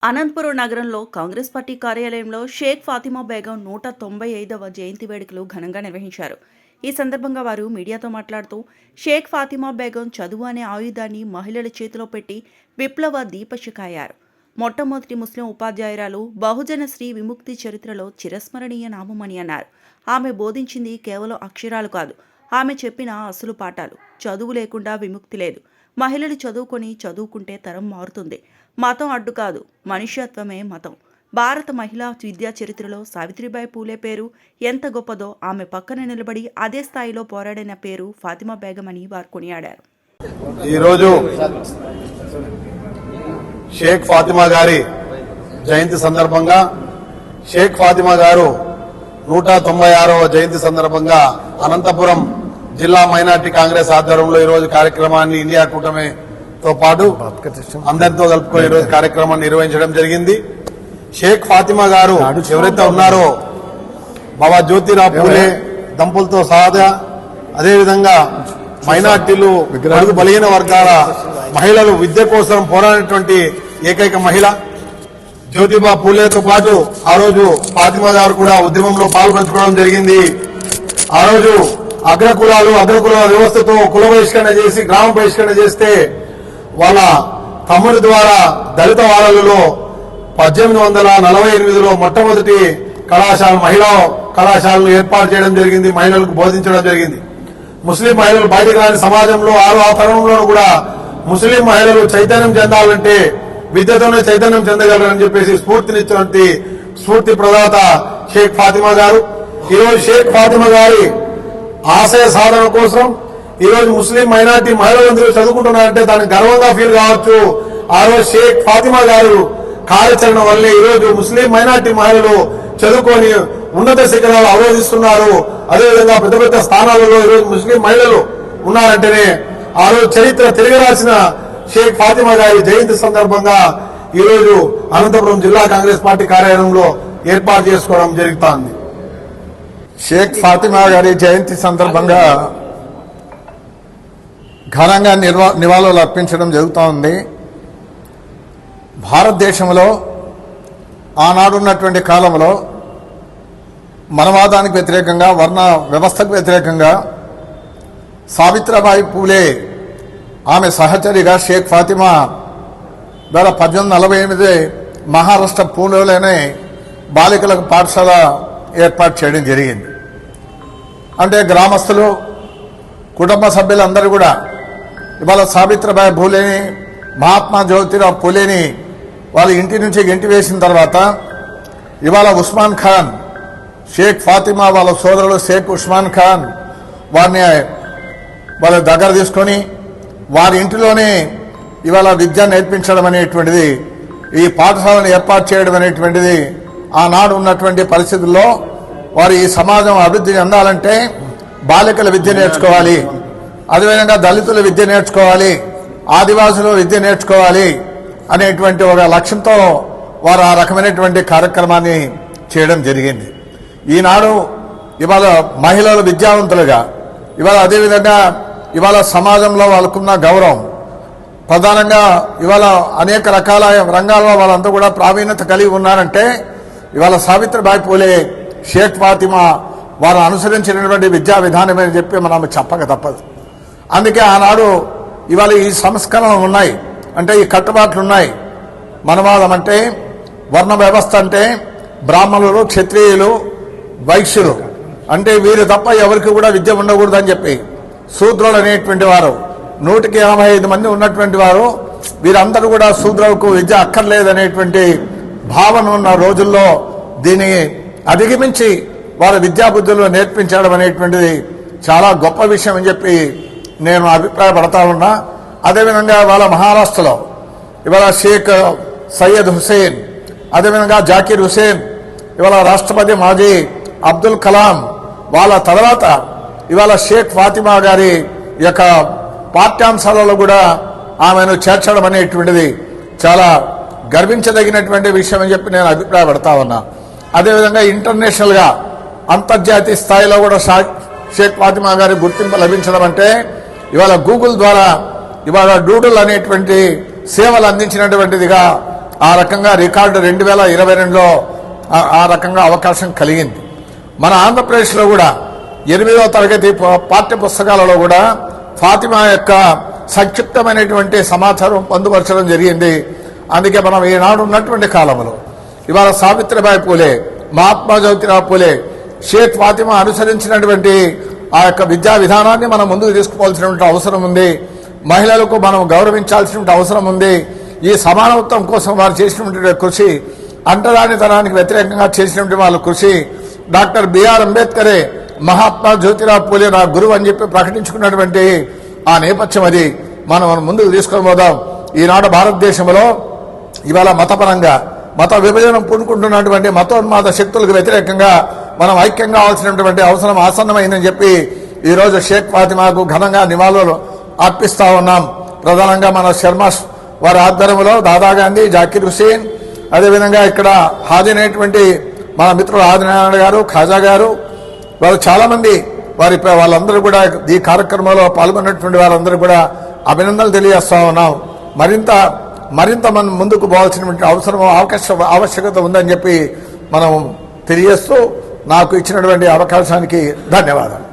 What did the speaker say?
అనంతపురం నగరంలో కాంగ్రెస్ పార్టీ కార్యాలయంలో షేక్ ఫాతిమా బేగం 195వ జయంతి వేడుకలు ఘనంగా నిర్వహించారు. ఈ సందర్భంగా వారు మీడియాతో మాట్లాడుతూ షేక్ ఫాతిమా బేగం చదువు అనే ఆయుధాన్ని మహిళల చేతిలో పెట్టి విప్లవ దీపశిఖ అయ్యారు. మొట్టమొదటి ముస్లిం ఉపాధ్యాయురాలు, బహుజన శ్రీ విముక్తి చరిత్రలో చిరస్మరణీయ నామమని అన్నారు. ఆమె బోధించింది కేవలం అక్షరాలు కాదు, ఆమె చెప్పిన అసలు పాఠాలు. చదువు లేకుండా విముక్తి లేదు. మహిళలు చదువుకుంటే తరం మారుతుంది. మతం అడ్డు కాదు, మనుష్యత్వమే మతం. భారత మహిళా విద్యా చరిత్రలో సావిత్రిబాయి పూలే పేరు ఎంత గొప్పదో ఆమె పక్కన నిలబడి అదే స్థాయిలో పోరాడిన పేరు ఫాతిమా బేగం అని వారు కొనియాడారు. ఈరోజు షేక్ ఫాతిమా గారి జయంతి సందర్భంగా షేక్ ఫాతిమా గారు 196వ జయంతి సందర్భంగా అనంతపురం జిల్లా మైనార్టీ కాంగ్రెస్ ఆధ్వర్యంలో ఈరోజు కార్యక్రమాన్ని ఇండియా కూటమితో పాటు అందరితో కలుపుకొని ఈరోజు కార్యక్రమాన్ని నిర్వహించడం జరిగింది. షేక్ ఫాతిమా గారు ఎవరైతే ఉన్నారో బాబా జ్యోతిరావు పూలే దంపతులతో సహా అదేవిధంగా మైనార్టీలు, బడుగు బలహీన వర్గాల మహిళలు విద్య కోసం పోరాడినటువంటి ఏకైక మహిళ జ్యోతిబా పూలేతో పాటు ఆ రోజు ఫాతిమా గారు కూడా ఉద్యమంలో పాల్పంచుకోవడం జరిగింది. ఆ రోజు అగ్రకుల వ్యవస్థతో కుల బహిష్కరణ చేసి గ్రామ బహిష్కరణ చేస్తే వాళ్ళ తమ్ముడి ద్వారా దళిత వాడలలో 1848లో మొట్టమొదటి మహిళా కళాశాలను ఏర్పాటు చేయడం జరిగింది. మహిళలకు బోధించడం జరిగింది. ముస్లిం మహిళలు బయటకు రాని సమాజంలో ఆ తరుణంలో కూడా ముస్లిం మహిళలు చైతన్యం చెందాలంటే విద్యతోనే చైతన్యం చెందగలరని చెప్పేసి స్ఫూర్తినిచ్చినటువంటి స్ఫూర్తి ప్రదాత షేక్ ఫాతిమా గారు. ఈరోజు షేక్ ఫాతిమా గారి ఆశయ సాధన కోసం ఈరోజు ముస్లిం మైనార్టీ మహిళలందరూ చదువుకుంటున్నారంటే దానికి గర్వంగా ఫీల్ కావచ్చు. ఆ రోజు షేక్ ఫాతిమా గారు కార్యాచరణ వల్లే ఈరోజు ముస్లిం మైనార్టీ మహిళలు చదువుకొని ఉన్నత శిఖరాలు అవరోధిస్తున్నారు. అదేవిధంగా పెద్ద పెద్ద స్థానాలలో ఈరోజు ముస్లిం మహిళలు ఉన్నారంటేనే ఆ రోజు చరిత్ర తిరగరాసిన షేక్ ఫాతిమా గారి జయంతి సందర్భంగా ఈరోజు అనంతపురం జిల్లా కాంగ్రెస్ పార్టీ కార్యాలయంలో ఏర్పాటు చేసుకోవడం జరుగుతోంది. షేక్ ఫాతిమా గారి జయంతి సందర్భంగా ఘనంగా నివాళులు అర్పించడం జరుగుతూ ఉంది. భారతదేశంలో ఆనాడున్నటువంటి కాలంలో మనవాదానికి వ్యతిరేకంగా, వర్ణ వ్యవస్థకు వ్యతిరేకంగా సావిత్రిబాయి పూలే ఆమె సహచరిగా షేక్ ఫాతిమా ద్వారా 1848 మహారాష్ట్ర పూణేలోనే బాలికలకు పాఠశాల ఏర్పాటు చేయడం జరిగింది. అంటే గ్రామస్తులు, కుటుంబ సభ్యులందరూ కూడా ఇవాళ సావిత్రిబాయి పూలేని, మహాత్మా జ్యోతిరావు పూలేని వాళ్ళ ఇంటి నుంచి గెంటి వేసిన తర్వాత ఇవాళ ఉస్మాన్ ఖాన్, షేక్ ఫాతిమా వాళ్ళ సోదరుడు షేక్ ఉస్మాన్ ఖాన్ వారిని వాళ్ళ దగ్గర తీసుకొని వారి ఇంటిలోనే ఇవాళ విద్య నేర్పించడం అనేటువంటిది, ఈ పాఠశాలను ఏర్పాటు చేయడం అనేటువంటిది ఆనాడు ఉన్నటువంటి పరిస్థితుల్లో వారు ఈ సమాజం అభివృద్ధి చెందాలంటే బాలికల విద్య నేర్చుకోవాలి, అదేవిధంగా దళితుల విద్య నేర్చుకోవాలి, ఆదివాసులు విద్య నేర్చుకోవాలి అనేటువంటి ఒక లక్ష్యంతో వారు ఆ రకమైనటువంటి కార్యక్రమాన్ని చేయడం జరిగింది. ఈనాడు ఇవాళ మహిళలు విద్యావంతులుగా, ఇవాళ అదేవిధంగా ఇవాళ సమాజంలో వాళ్ళకున్న గౌరవం, ప్రధానంగా ఇవాళ అనేక రకాల రంగాల్లో వాళ్ళంతా కూడా ప్రావీణ్యత కలిగి ఉన్నారంటే ఇవాళ సావిత్రిబాయి పూలే, షేక్ ఫాతిమా వారు అనుసరించినటువంటి విద్యా విధానం అని చెప్పి మనం చెప్పక తప్పదు. అందుకే ఆనాడు ఇవాళ ఈ సంస్కరణలు ఉన్నాయి, అంటే ఈ కట్టుబాట్లు ఉన్నాయి. మనవాదం అంటే, వర్ణ వ్యవస్థ అంటే బ్రాహ్మణులు, క్షత్రియులు, వైశ్యులు అంటే వీరు తప్ప ఎవరికి కూడా విద్య ఉండకూడదని చెప్పి శూద్రులు అనేటువంటి వారు 185 మంది ఉన్నటువంటి వారు వీరందరూ కూడా శూద్రులకు విద్య అక్కర్లేదనేటువంటి భావన ఉన్న రోజుల్లో దీన్ని అధిగమించి వారి విద్యాబుద్ధులు నేర్పించడం అనేటువంటిది చాలా గొప్ప విషయం అని చెప్పి నేను అభిప్రాయపడతా ఉన్నా. అదేవిధంగా ఇవాళ మహారాష్ట్రలో ఇవాళ షేక్ సయ్యద్ హుసేన్, అదేవిధంగా జాకీర్ హుసేన్, ఇవాళ రాష్ట్రపతి మాజీ అబ్దుల్ కలాం వాళ్ళ తర్వాత ఇవాళ షేక్ ఫాతిమా గారి యొక్క పాఠ్యాంశాలలో కూడా ఆమెను చేర్చడం అనేటువంటిది చాలా గర్వించదగినటువంటి విషయం అని చెప్పి నేను అభిప్రాయపడతా ఉన్నా. అదేవిధంగా ఇంటర్నేషనల్గా, అంతర్జాతీయ స్థాయిలో కూడా షేక్ ఫాతిమా గారి గుర్తింపు లభించడం అంటే ఇవాళ గూగుల్ ద్వారా ఇవాళ డూడుల్ అనేటువంటి సేవలు అందించినటువంటిదిగా ఆ రకంగా రికార్డు 2022లో ఆ రకంగా అవకాశం కలిగింది. మన ఆంధ్రప్రదేశ్లో కూడా 8వ తరగతి పాఠ్య పుస్తకాలలో కూడా ఫాతిమా యొక్క సంక్షిప్తమైనటువంటి సమాచారం పొందుపరచడం జరిగింది. అందుకే మనం ఈనాడు ఉన్నటువంటి కాలంలో ఇవాళ సావిత్రిబాయి పూలే, మహాత్మా జ్యోతిరావు పూలే, షేక్ ఫాతిమా అనుసరించినటువంటి ఆ యొక్క విద్యా విధానాన్ని మనం ముందుకు తీసుకుపోవాల్సినటువంటి అవసరం ఉంది. మహిళలకు మనం గౌరవించాల్సినటువంటి అవసరం ఉంది. ఈ సమానత్వం కోసం వారు చేసినటువంటి కృషి, అంటరానితనానికి వ్యతిరేకంగా చేసినటువంటి వాళ్ళ కృషి, డాక్టర్ బిఆర్ అంబేద్కరే మహాత్మా జ్యోతిరావు పూలే నా గురువు అని చెప్పి ప్రకటించుకున్నటువంటి ఆ నేపథ్యం అది మనం ముందుకు తీసుకొని పోదాం. ఈనాడు భారతదేశంలో ఇవాళ మతపరంగా మత విభజన పూనుకుంటున్నటువంటి మతోన్మాద శక్తులకు వ్యతిరేకంగా మనం ఐక్యం కావాల్సినటువంటి అవసరం ఆసన్నమైందని చెప్పి ఈరోజు షేక్ ఫాతిమాకు ఘనంగా నివాళులు అర్పిస్తా ఉన్నాం. ప్రధానంగా మన శర్మ వారి ఆధ్వర్యంలో దాదా గాంధీ, జాకిర్ హుసేన్, అదేవిధంగా ఇక్కడ హాజరైనటువంటి మన మిత్రులు ఆదినారాయణ గారు, ఖాజా గారు, వారు చాలా మంది వాళ్ళందరూ కూడా ఈ కార్యక్రమంలో పాల్గొన్నటువంటి వారందరూ కూడా అభినందనలు తెలియజేస్తా ఉన్నాం. మరింత మనం ముందుకు పోవాల్సినటువంటి అవసరం ఆవశ్యకత ఉందని చెప్పి మనం తెలియజేస్తూ నాకు ఇచ్చినటువంటి అవకాశానికి ధన్యవాదాలు.